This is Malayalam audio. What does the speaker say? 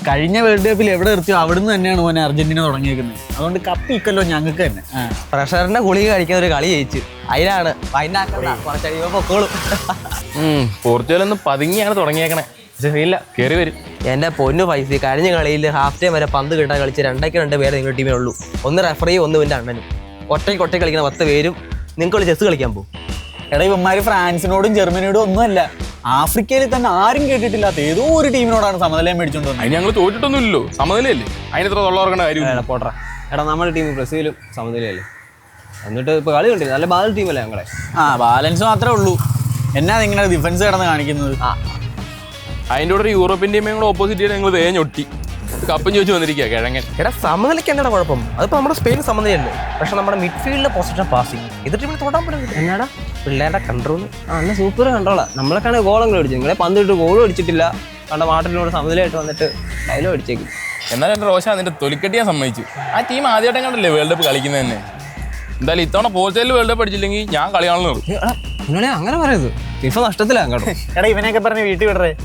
കഴിഞ്ഞ വേൾഡ് കപ്പിൽ എവിടെ നിർത്തിയോ അവിടുന്ന് തന്നെയാണ് മോനെ അർജന്റീന തുടങ്ങിയേക്കുന്നത്. അതുകൊണ്ട് കപ്പ് ഇക്കല്ലോ ഞങ്ങൾക്ക് തന്നെ. പ്രഷറിന്റെ ഗുളിക കഴിക്കുന്ന ഒരു കളി ജയിച്ചു. അതിനാണ് കുറച്ചടിയുമ്പോ പൊക്കോളും. പോർച്ചുഗൽ ഒന്ന് പതുങ്ങിയാണ് തുടങ്ങിയേക്കണേ. ശരിയില്ല, കയറി വരും. എന്റെ പൊന്നു പൈസ, കഴിഞ്ഞ കളിയിൽ ഹാഫ് ടൈം വരെ പന്ത് കിട്ടാൻ കളിച്ച് 2 പേര് നിങ്ങളുടെ ടീമിനുള്ളൂ. ഒന്ന് റെഫറി, ഒന്ന് ഇവന്റെ അണ്ണനും. ഒറ്റയ്ക്ക് കളിക്കുന്ന 10 പേരും നിങ്ങൾക്ക് ചെസ് കളിക്കാൻ പോകും. എടാ ഇവന്മാര് ഫ്രാൻസിനോടും ജർമ്മനിയോടും ഒന്നുമല്ല, ആഫ്രിക്കയിൽ തന്നെ ആരും കേട്ടിട്ടില്ലാത്ത ഏതോ ഒരു ടീമിനോടാണ് സമനിലയം മേടിച്ചോണ്ട് വന്നത്. അതിന് ഞങ്ങൾ തോറ്റിട്ടൊന്നുമില്ലല്ലോ, സമനിലയല്ലേ. അതിനെത്ര തൊള്ളവർക്കേണ്ട കാര്യം. പോട്ടെ എടാ, നമ്മുടെ ടീം ബ്രസീലും സമനിലയല്ലേ. എന്നിട്ട് ഇപ്പൊ കളി കണ്ടില്ല, നല്ല ബാലൻസ് ടീമല്ലേ ഞങ്ങളെ. ബാലൻസ് മാത്രമേ ഉള്ളൂ. എന്നാ നിങ്ങളുടെ ഡിഫൻസ് കിടന്ന് കാണിക്കുന്നത്? അതിൻ്റെ കൂടെ ഒരു യൂറോപ്യൻ ടീമേയും കൂടെ ഓപ്പോസിറ്റ് ചെയ്ത് ഞങ്ങൾ തേഞ്ഞൊട്ടി കപ്പും ചോദിച്ചു വന്നിരിക്കുക കിഴങ്ങൻ. എടാ സമനിലയ്ക്ക് എന്നടാ കുഴപ്പം? അതിപ്പോ നമ്മുടെ സ്പെയിൻ സമനിലയുണ്ട്. പക്ഷെ നമ്മുടെ മിഡ്ഫീൽഡിലെ പൊസിഷൻ പാസിങ് എതിർ ടീമിന് തൊടാൻ പറ്റുന്നത് എന്നാടാ പിള്ളേരുടെ കൺട്രോൾ. അന്ന് സൂപ്പർ കണ്ടോളാ. നമ്മളൊക്കെയാണ് ഗോളെങ്കിലും അടിച്ചു, നിങ്ങളെ പന്ത് ഇട്ട് ഗോളും അടിച്ചിട്ടില്ല. കണ്ട മാട്ടിലൂടെ സമനിലയായിട്ട് വന്നിട്ട് ഡയലോഗ് അടിച്ചേക്കും. എന്നാലും എൻ്റെ റോഷ അതിൻ്റെ തൊലിക്കെട്ടിയാൻ സമ്മതിച്ചു. ആ ടീം ആദ്യമായിട്ടും കണ്ടല്ലേ വേൾഡ് കപ്പ് കളിക്കുന്നത് തന്നെ. എന്തായാലും ഇത്തവണ പോർച്ചുഗലിൽ വേൾഡ് കപ്പ് അടിച്ചില്ലെങ്കിൽ ഞാൻ കളി കാണുന്നു. നിങ്ങളെ അങ്ങനെ പറയരുത്, ഫിഫ നഷ്ടത്തിലാണ് കേട്ടോ. എടാ ഇവനെയൊക്കെ പറഞ്ഞ് വീട്ടിൽ വിടറേ.